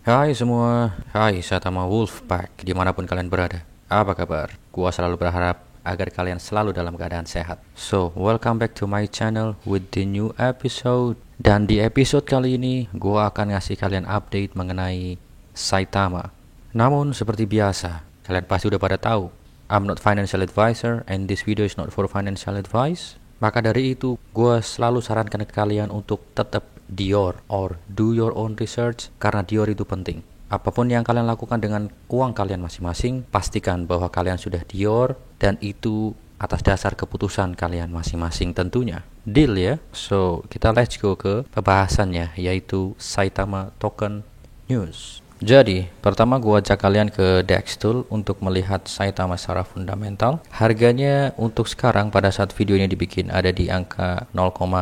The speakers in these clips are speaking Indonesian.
Hai semua, hai Satama Wolfpack dimanapun kalian berada. Apa kabar? Gua selalu berharap agar kalian selalu dalam keadaan sehat. So, welcome back to my channel with the new episode. Dan di episode kali ini, gua akan ngasih kalian update mengenai Saitama. Namun seperti biasa, kalian pasti udah pada tahu, I'm not financial advisor and this video is not for financial advice. Maka dari itu, gue selalu sarankan ke kalian untuk tetap Dior or do your own research karena Dior itu penting. Apapun yang kalian lakukan dengan uang kalian masing-masing, pastikan bahwa kalian sudah Dior dan itu atas dasar keputusan kalian masing-masing tentunya. Deal ya? So, kita let's go ke pembahasannya yaitu Saitama Token News. Jadi, pertama gua ajak kalian ke Dextool untuk melihat Saitama secara fundamental. Harganya untuk sekarang pada saat video ini dibikin ada di angka 0,00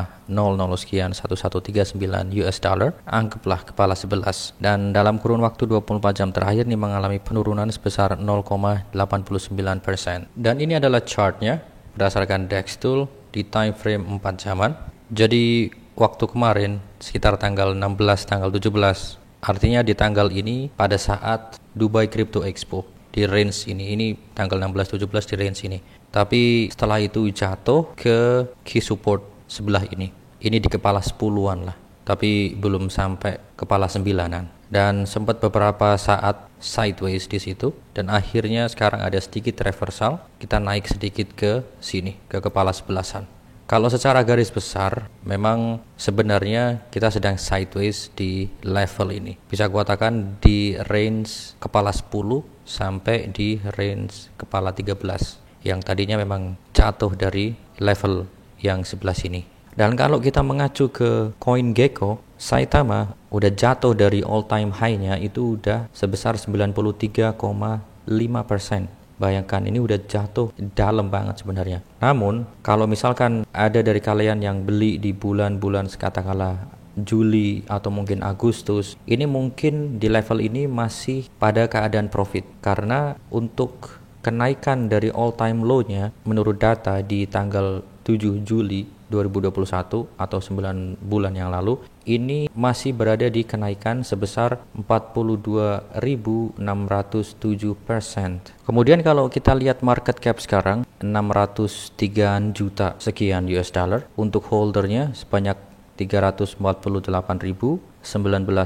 sekian 1139 US dollar. Anggaplah kepala 11. Dan dalam kurun waktu 24 jam terakhir ini mengalami penurunan sebesar 0,89%. Dan ini adalah chartnya berdasarkan Dextool di time frame 4 jaman. Jadi, waktu kemarin sekitar tanggal 16, tanggal 17, artinya di tanggal ini pada saat Dubai Crypto Expo di range ini tanggal 16-17 di range ini. Tapi setelah itu jatuh ke key support sebelah ini. Ini di kepala 10-an lah. Tapi belum sampai kepala 9-an. Dan sempat beberapa saat sideways di situ dan akhirnya sekarang ada sedikit reversal. Kita naik sedikit ke sini ke kepala 11-an. Kalau secara garis besar, memang sebenarnya kita sedang sideways di level ini. Bisa katakan di range kepala 10 sampai di range kepala 13. Yang tadinya memang jatuh dari level yang sebelah sini. Dan kalau kita mengacu ke CoinGecko, Saitama udah jatuh dari all time high-nya itu udah sebesar 93,5%. Bayangkan ini udah jatuh dalam banget sebenarnya. Namun kalau misalkan ada dari kalian yang beli di bulan-bulan katakanlah Juli atau mungkin Agustus, ini mungkin di level ini masih pada keadaan profit. Karena untuk kenaikan dari all time low-nya menurut data di tanggal 7 Juli 2021 atau 9 bulan yang lalu ini masih berada di kenaikan sebesar 42.607%. Kemudian kalau kita lihat market cap sekarang 603 juta sekian US dollar, untuk holdernya sebanyak 348.019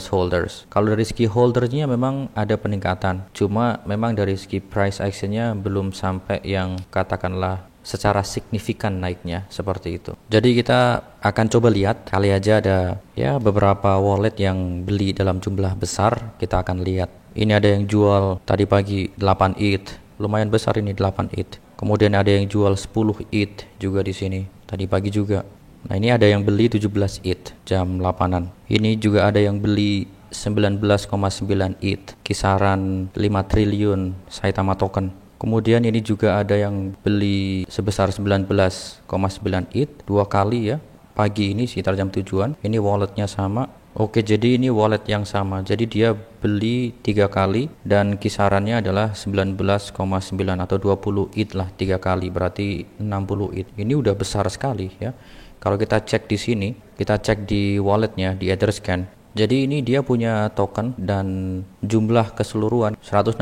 holders. Kalau dari segi holdernya memang ada peningkatan, cuma memang dari segi price actionnya belum sampai yang katakanlah secara signifikan naiknya seperti itu. Jadi kita akan coba lihat, kali aja ada ya beberapa wallet yang beli dalam jumlah besar, kita akan lihat. Ini ada yang jual tadi pagi 8 ETH, lumayan besar ini 8 ETH. Kemudian ada yang jual 10 ETH juga di sini tadi pagi juga. Nah, ini ada yang beli 17 ETH jam 8-an. Ini juga ada yang beli 19,9 ETH, kisaran 5 triliun Saitama token. Kemudian ini juga ada yang beli sebesar 19,9 ETH dua kali ya. Pagi ini sekitar jam 7-an. Ini walletnya sama. Oke, jadi ini wallet yang sama. Jadi dia beli 3 kali dan kisarannya adalah 19,9 atau 20 ETH lah 3 kali. Berarti 60 ETH. Ini udah besar sekali ya. Kalau kita cek di sini, kita cek di walletnya di Etherscan. Jadi ini dia punya token dan jumlah keseluruhan 162.000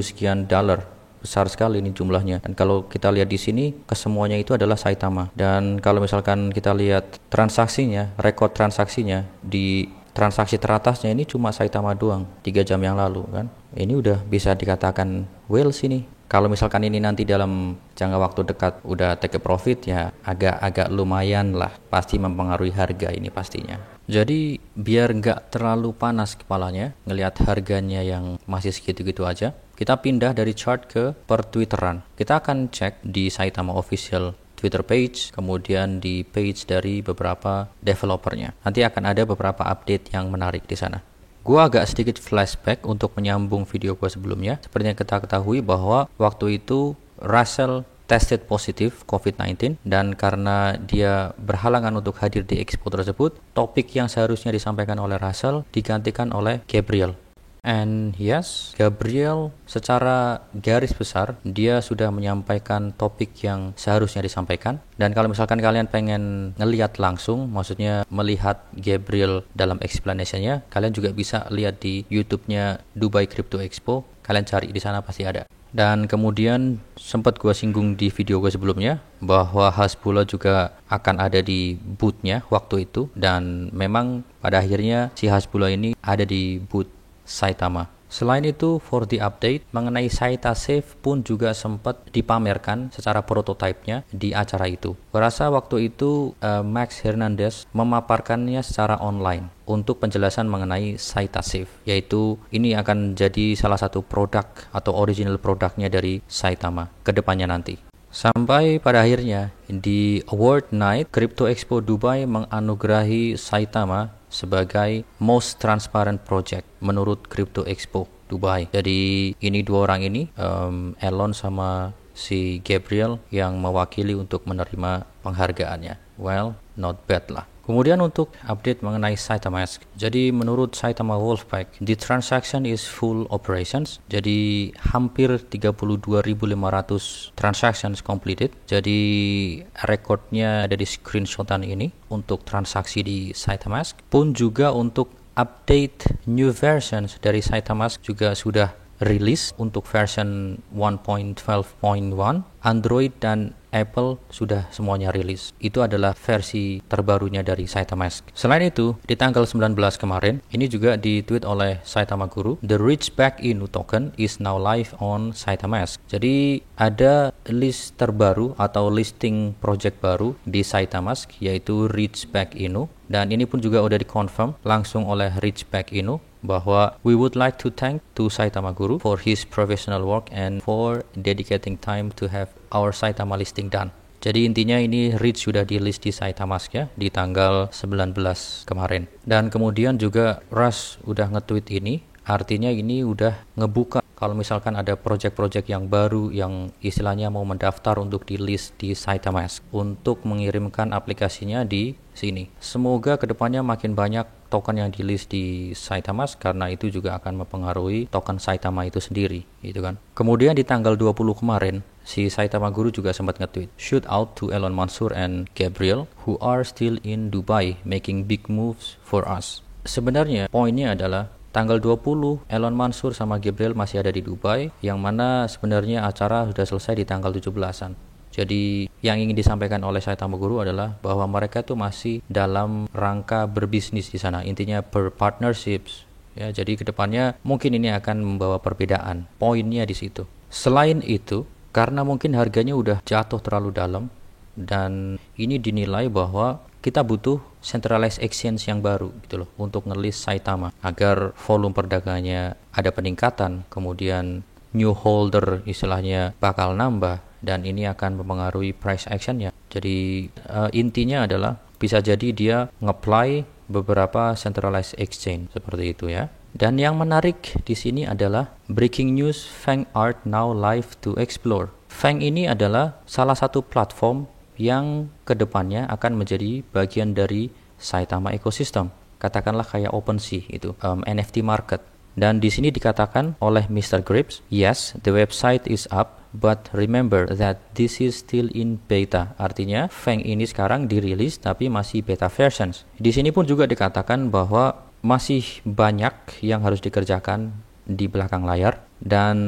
sekian dolar. Besar sekali ini jumlahnya. Dan kalau kita lihat di sini, kesemuanya itu adalah Saitama. Dan kalau misalkan kita lihat transaksinya, rekod transaksinya di transaksi teratasnya ini cuma Saitama doang 3 jam yang lalu kan. Ini udah bisa dikatakan whales ini. Kalau misalkan ini nanti dalam jangka waktu dekat udah take a profit ya agak lumayan lah, pasti mempengaruhi harga ini pastinya. Jadi biar nggak terlalu panas kepalanya ngelihat harganya yang masih segitu-gitu aja, kita pindah dari chart ke per Twitteran. Kita akan cek di Saitama official Twitter page, kemudian di page dari beberapa developernya. Nanti akan ada beberapa update yang menarik di sana. Gua agak sedikit flashback untuk menyambung video gua sebelumnya. Seperti yang kita ketahui bahwa waktu itu Russell tested positif COVID-19 dan karena dia berhalangan untuk hadir di expo tersebut, topik yang seharusnya disampaikan oleh Russell digantikan oleh Gabriel. And yes, Gabriel secara garis besar dia sudah menyampaikan topik yang seharusnya disampaikan. Dan kalau misalkan kalian pengen ngelihat langsung, maksudnya melihat Gabriel dalam explanation-nya, kalian juga bisa lihat di YouTube-nya Dubai Crypto Expo. Kalian cari di sana pasti ada. Dan kemudian sempat gue singgung di video gue sebelumnya bahwa Hasbulla juga akan ada di booth-nya waktu itu, dan memang pada akhirnya si Hasbulla ini ada di booth Saitama. Selain itu, for the update mengenai Saita Safe pun juga sempat dipamerkan secara prototipenya di acara itu. Berasa waktu itu Max Hernandez memaparkannya secara online untuk penjelasan mengenai Saita Safe, yaitu ini akan jadi salah satu produk atau original produknya dari Saitama ke depannya nanti. Sampai pada akhirnya di Award Night, Crypto Expo Dubai menganugerahi Saitama sebagai Most Transparent Project menurut Crypto Expo Dubai. Jadi ini dua orang ini, Elon sama si Gabriel, yang mewakili untuk menerima penghargaannya. Well, not bad lah. Kemudian untuk update mengenai SaitaMask. Jadi menurut Saitama Wolfpack, the transaction is full operations. Jadi hampir 32.500 transactions completed. Jadi rekodnya ada di screenshotan ini untuk transaksi di SaitaMask. Pun juga untuk update new versions dari SaitaMask juga sudah rilis untuk version 1.12.1. Android dan Apple sudah semuanya rilis. Itu adalah versi terbarunya dari SaitaMask. Selain itu, di tanggal 19 kemarin, ini juga di-tweet oleh Saitama Guru, the Rich Back Inu token is now live on SaitaMask. Jadi ada list terbaru atau listing project baru di SaitaMask, yaitu Rich Back Inu. Dan ini pun juga udah dikonfirm langsung oleh Rich Back Inu bahwa we would like to thank to Saitama Guru for his professional work and for dedicating time to have our Saitama listing done. Jadi intinya ini Rich sudah di list di SaitaMask ya di tanggal 19 kemarin. Dan kemudian juga Russ udah nge-tweet ini, artinya ini udah ngebuka kalau misalkan ada project-project yang baru yang istilahnya mau mendaftar untuk di list di SaitaMask untuk mengirimkan aplikasinya di sini. Semoga kedepannya makin banyak token yang di list di SaitaMask, karena itu juga akan mempengaruhi token Saitama itu sendiri, gitu kan. Kemudian di tanggal 20 kemarin, si Saitama Guru juga sempat nge-tweet, shout out to Elon Mansur and Gabriel who are still in Dubai making big moves for us. Sebenarnya poinnya adalah tanggal 20 Elon Mansur sama Gabriel masih ada di Dubai, yang mana sebenarnya acara sudah selesai di tanggal 17-an. Jadi yang ingin disampaikan oleh Saitama Guru adalah bahwa mereka itu masih dalam rangka berbisnis di sana, intinya partnerships ya. Jadi kedepannya mungkin ini akan membawa perbedaan, poinnya di situ. Selain itu, karena mungkin harganya udah jatuh terlalu dalam dan ini dinilai bahwa kita butuh centralized exchange yang baru gitu loh untuk ngelist Saitama agar volume perdagangannya ada peningkatan, kemudian new holder istilahnya bakal nambah, dan ini akan mempengaruhi price actionnya. Jadi intinya adalah bisa jadi dia nge-apply beberapa centralized exchange seperti itu ya. Dan yang menarik di sini adalah breaking news, Fang Art now live to explore. Fang ini adalah salah satu platform yang kedepannya akan menjadi bagian dari Saitama ecosystem. Katakanlah kayak OpenSea itu, NFT market. Dan di sini dikatakan oleh Mr. Grips, yes, the website is up, but remember that this is still in beta. Artinya Fang ini sekarang dirilis tapi masih beta versions. Di sini pun juga dikatakan bahwa masih banyak yang harus dikerjakan di belakang layar dan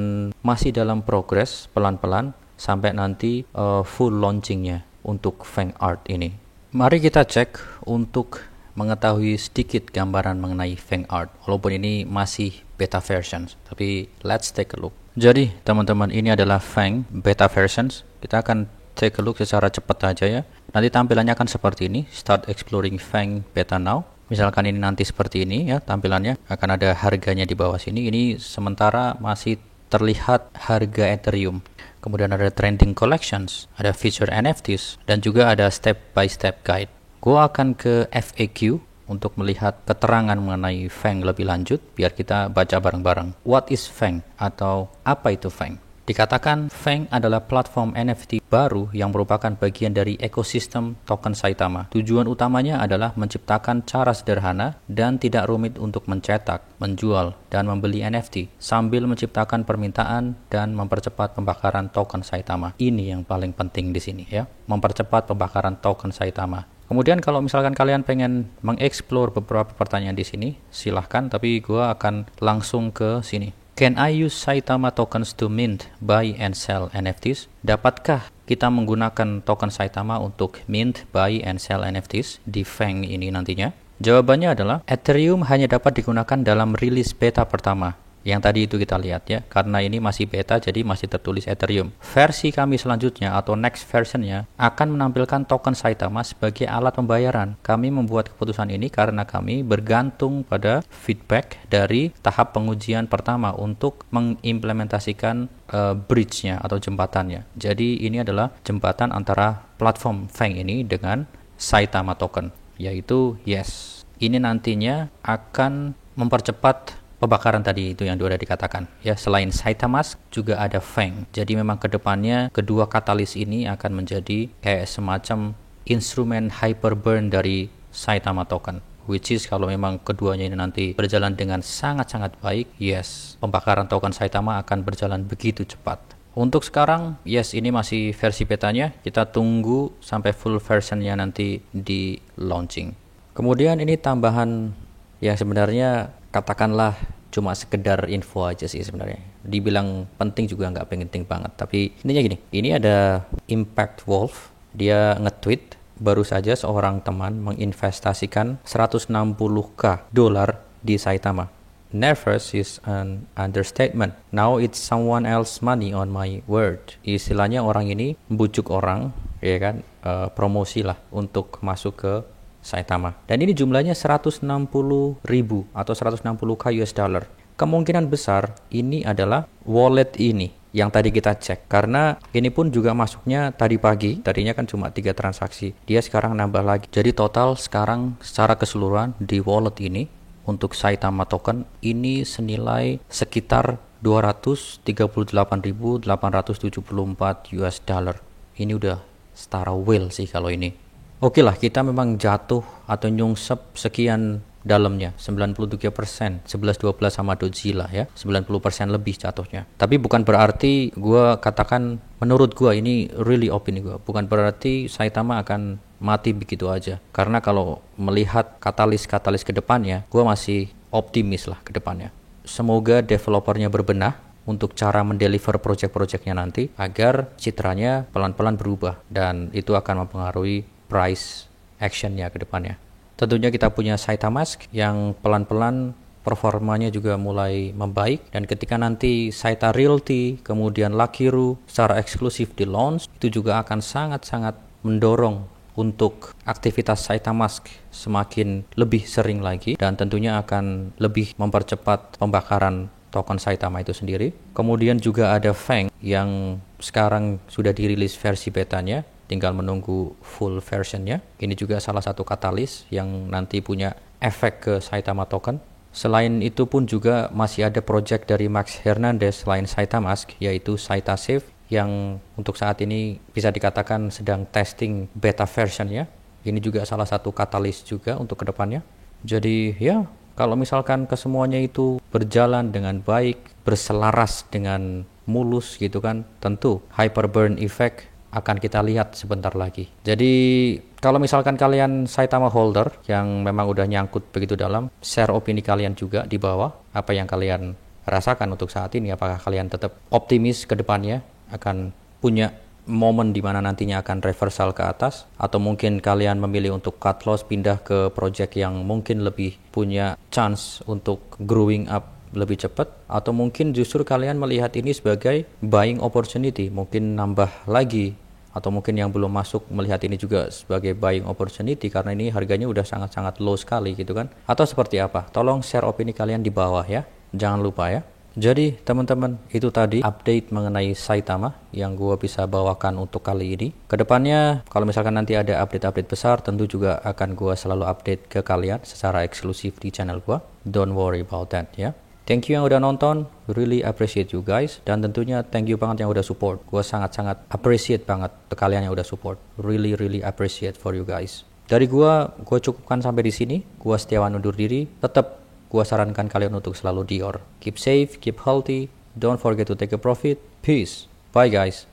masih dalam progres pelan-pelan sampai nanti full launchingnya untuk Fang Art ini. Mari kita cek untuk mengetahui sedikit gambaran mengenai Fang Art, walaupun ini masih beta versions, tapi let's take a look. Jadi teman-teman, ini adalah Fang beta versions. Kita akan take a look secara cepat aja ya. Nanti tampilannya akan seperti ini, start exploring Fang beta now. Misalkan ini nanti seperti ini ya tampilannya, akan ada harganya di bawah sini. Ini sementara masih terlihat harga Ethereum. Kemudian ada trending collections, ada feature NFTs, dan juga ada step by step guide. Gua akan ke FAQ untuk melihat keterangan mengenai Fang lebih lanjut biar kita baca bareng-bareng. What is Fang atau apa itu Fang? Dikatakan Fang adalah platform NFT baru yang merupakan bagian dari ekosistem token Saitama. Tujuan utamanya adalah menciptakan cara sederhana dan tidak rumit untuk mencetak, menjual, dan membeli NFT sambil menciptakan permintaan dan mempercepat pembakaran token Saitama. Ini yang paling penting di sini ya, mempercepat pembakaran token Saitama. Kemudian kalau misalkan kalian pengen mengeksplor beberapa pertanyaan di sini, silahkan, tapi gue akan langsung ke sini. Can I use Saitama tokens to mint, buy, and sell NFTs? Dapatkah kita menggunakan token Saitama untuk mint, buy, and sell NFTs di Fang ini nantinya? Jawabannya adalah Ethereum hanya dapat digunakan dalam rilis beta pertama. Yang tadi itu kita lihat ya, karena ini masih beta jadi masih tertulis Ethereum. Versi kami selanjutnya atau next versionnya akan menampilkan token Saitama sebagai alat pembayaran. Kami membuat keputusan ini karena kami bergantung pada feedback dari tahap pengujian pertama untuk mengimplementasikan bridge-nya atau jembatannya. Jadi ini adalah jembatan antara platform Fang ini dengan Saitama token, yaitu Yes. Ini nantinya akan mempercepat pembakaran tadi itu yang sudah dikatakan ya. Selain Saitamask juga ada Fang. Jadi memang kedepannya kedua katalis ini akan menjadi kayak semacam instrumen hyperburn dari Saitama token, which is kalau memang keduanya ini nanti berjalan dengan sangat-sangat baik, yes, pembakaran token Saitama akan berjalan begitu cepat. Untuk sekarang, yes, ini masih versi betanya. Kita tunggu sampai full versionnya nanti di launching. Kemudian ini tambahan yang sebenarnya katakanlah cuma sekedar info aja sih sebenarnya. Dibilang penting juga nggak penting banget. Tapi intinya gini, ini ada Impact Wolf. Dia nge-tweet baru saja seorang teman menginvestasikan 160k dolar di Saitama. Nervous is an understatement. Now it's someone else money on my word. Istilahnya orang ini membujuk orang, ya kan, promosi lah untuk masuk ke Saitama. Dan ini jumlahnya 160.000 atau 160k US dollar. Kemungkinan besar ini adalah wallet ini yang tadi kita cek. Karena ini pun juga masuknya tadi pagi. Tadinya kan cuma 3 transaksi. Dia sekarang nambah lagi. Jadi total sekarang secara keseluruhan di wallet ini untuk Saitama token ini senilai sekitar 238.874 US dollar. Ini udah setara whale sih kalau ini. Oke lah, kita memang jatuh atau nyungsep sekian dalamnya, 93%, 11-12 sama Dodzilla ya, 90% lebih jatuhnya. Tapi bukan berarti gue katakan, menurut gue ini really opini gue, bukan berarti Saitama akan mati begitu aja. Karena kalau melihat katalis-katalis ke depannya, gue masih optimis lah ke depannya. Semoga developernya berbenah untuk cara mendeliver project-projectnya nanti, agar citranya pelan-pelan berubah, dan itu akan mempengaruhi price actionnya ke depannya. Tentunya kita punya Saitamask yang pelan-pelan performanya juga mulai membaik, dan ketika nanti Saita Realty kemudian Lakiru secara eksklusif di launch, itu juga akan sangat-sangat mendorong untuk aktivitas Saitamask semakin lebih sering lagi, dan tentunya akan lebih mempercepat pembakaran token Saitama itu sendiri. Kemudian juga ada Fang yang sekarang sudah dirilis versi betanya, tinggal menunggu full versionnya. Ini juga salah satu katalis yang nanti punya efek ke Saitama token. Selain itu pun juga masih ada project dari Max Hernandez selain Saitamask, yaitu SaitaSafe, yang untuk saat ini bisa dikatakan sedang testing beta versionnya. Ini juga salah satu katalis juga untuk kedepannya. Jadi ya, kalau misalkan kesemuanya itu berjalan dengan baik, berselaras dengan mulus gitu kan, tentu hyperburn effect akan kita lihat sebentar lagi. Jadi kalau misalkan kalian Saitama holder yang memang udah nyangkut begitu dalam, share opini kalian juga di bawah. Apa yang kalian rasakan untuk saat ini? Apakah kalian tetap optimis ke depannya akan punya momen di mana nantinya akan reversal ke atas, atau mungkin kalian memilih untuk cut loss, pindah ke project yang mungkin lebih punya chance untuk growing up lebih cepat, atau mungkin justru kalian melihat ini sebagai buying opportunity, mungkin nambah lagi, atau mungkin yang belum masuk melihat ini juga sebagai buying opportunity karena ini harganya udah sangat-sangat low sekali gitu kan, atau seperti apa? Tolong share opini kalian di bawah ya, jangan lupa ya. Jadi teman-teman, itu tadi update mengenai Saitama yang gue bisa bawakan untuk kali ini. Kedepannya kalau misalkan nanti ada update-update besar, tentu juga akan gue selalu update ke kalian secara eksklusif di channel gue. Don't worry about that ya. Thank you yang udah nonton, really appreciate you guys. Dan tentunya thank you banget yang udah support. Gue sangat-sangat appreciate banget kalian yang udah support. Really appreciate for you guys. Dari gue cukupkan sampai di sini. Gue Setiawan undur diri. Tetap gue sarankan kalian untuk selalu Dior. Keep safe, keep healthy. Don't forget to take a profit. Peace. Bye guys.